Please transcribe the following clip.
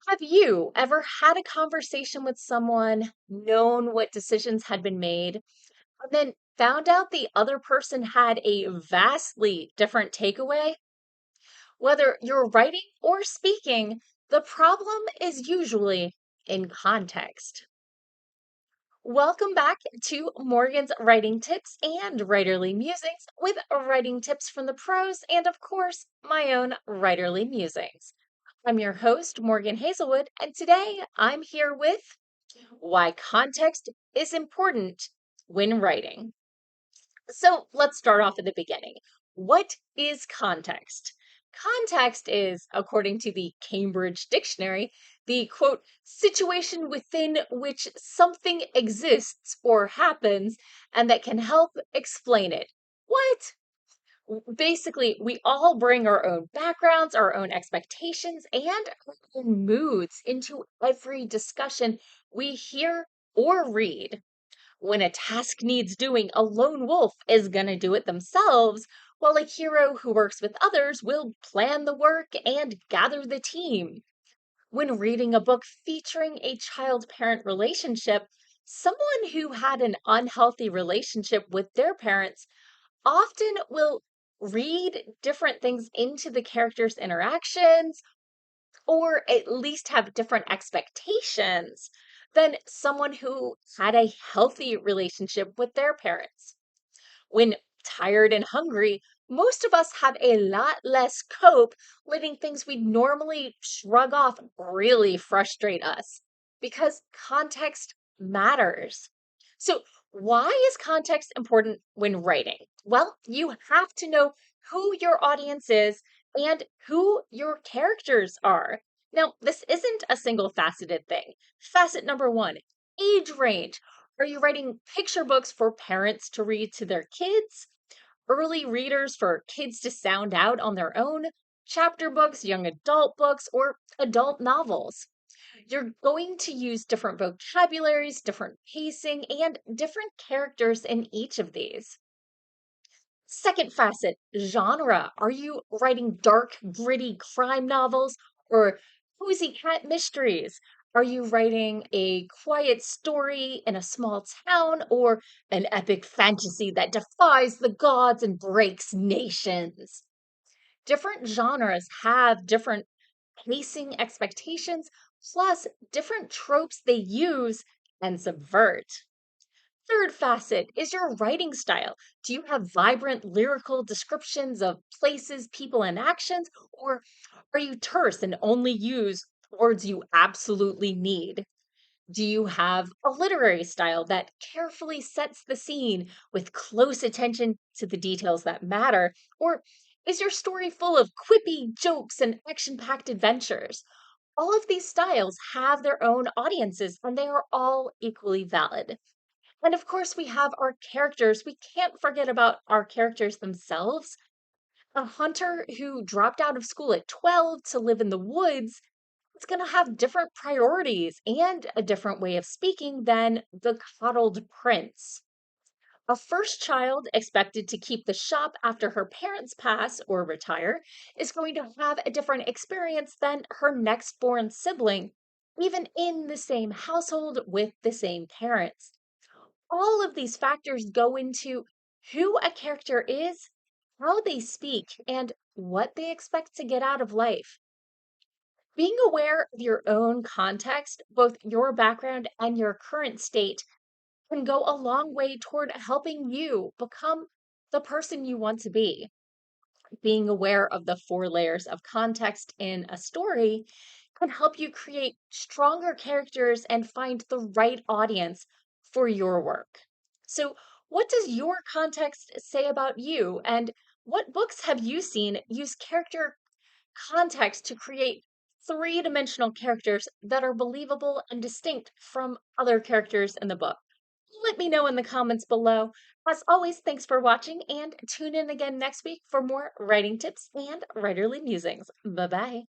Have you ever had a conversation with someone, known what decisions had been made, and then found out the other person had a vastly different takeaway? Whether you're writing or speaking, the problem is usually in context. Welcome back to Morgan's Writing Tips and Writerly Musings with writing tips from the pros and, of course, my own Writerly Musings. I'm your host, Morgan Hazelwood, and today I'm here with why context is important when writing. So let's start off at the beginning. What is context? Context is, according to the Cambridge Dictionary, the quote, situation within which something exists or happens and that can help explain it. What? Basically, we all bring our own backgrounds, our own expectations, and our own moods into every discussion we hear or read. When a task needs doing, a lone wolf is going to do it themselves, while a hero who works with others will plan the work and gather the team. When reading a book featuring a child parent relationship, someone who had an unhealthy relationship with their parents often will read different things into the characters' interactions or at least have different expectations than someone who had a healthy relationship with their parents. When tired and hungry, most of us have a lot less cope letting things we normally shrug off really frustrate us because context matters. So, why is context important when writing? Well, you have to know who your audience is and who your characters are. Now, this isn't a single faceted thing. Facet number one, age range. Are you writing picture books for parents to read to their kids? Early readers for kids to sound out on their own? Chapter books, young adult books, or adult novels? You're going to use different vocabularies, different pacing, and different characters in each of these. Second facet, genre. Are you writing dark, gritty crime novels or cozy cat mysteries? Are you writing a quiet story in a small town or an epic fantasy that defies the gods and breaks nations? Different genres have different pacing expectations, plus different tropes they use and subvert. Third facet is your writing style. Do you have vibrant lyrical descriptions of places, people, and actions? Or are you terse and only use words you absolutely need? Do you have a literary style that carefully sets the scene with close attention to the details that matter? Or is your story full of quippy jokes and action packed adventures? All of these styles have their own audiences and they are all equally valid. And of course, we have our characters. We can't forget about our characters themselves. A hunter who dropped out of school at 12 to live in the woods is going to have different priorities and a different way of speaking than the coddled prince. A first child expected to keep the shop after her parents pass or retire is going to have a different experience than her next born sibling, even in the same household with the same parents. All of these factors go into who a character is, how they speak, and what they expect to get out of life. Being aware of your own context, both your background and your current state, can go a long way toward helping you become the person you want to be. Being aware of the four layers of context in a story can help you create stronger characters and find the right audience for your work. So, what does your context say about you? And what books have you seen use character context to create three-dimensional characters that are believable and distinct from other characters in the book? Let me know in the comments below. As always, thanks for watching and tune in again next week for more writing tips and writerly musings. Bye bye.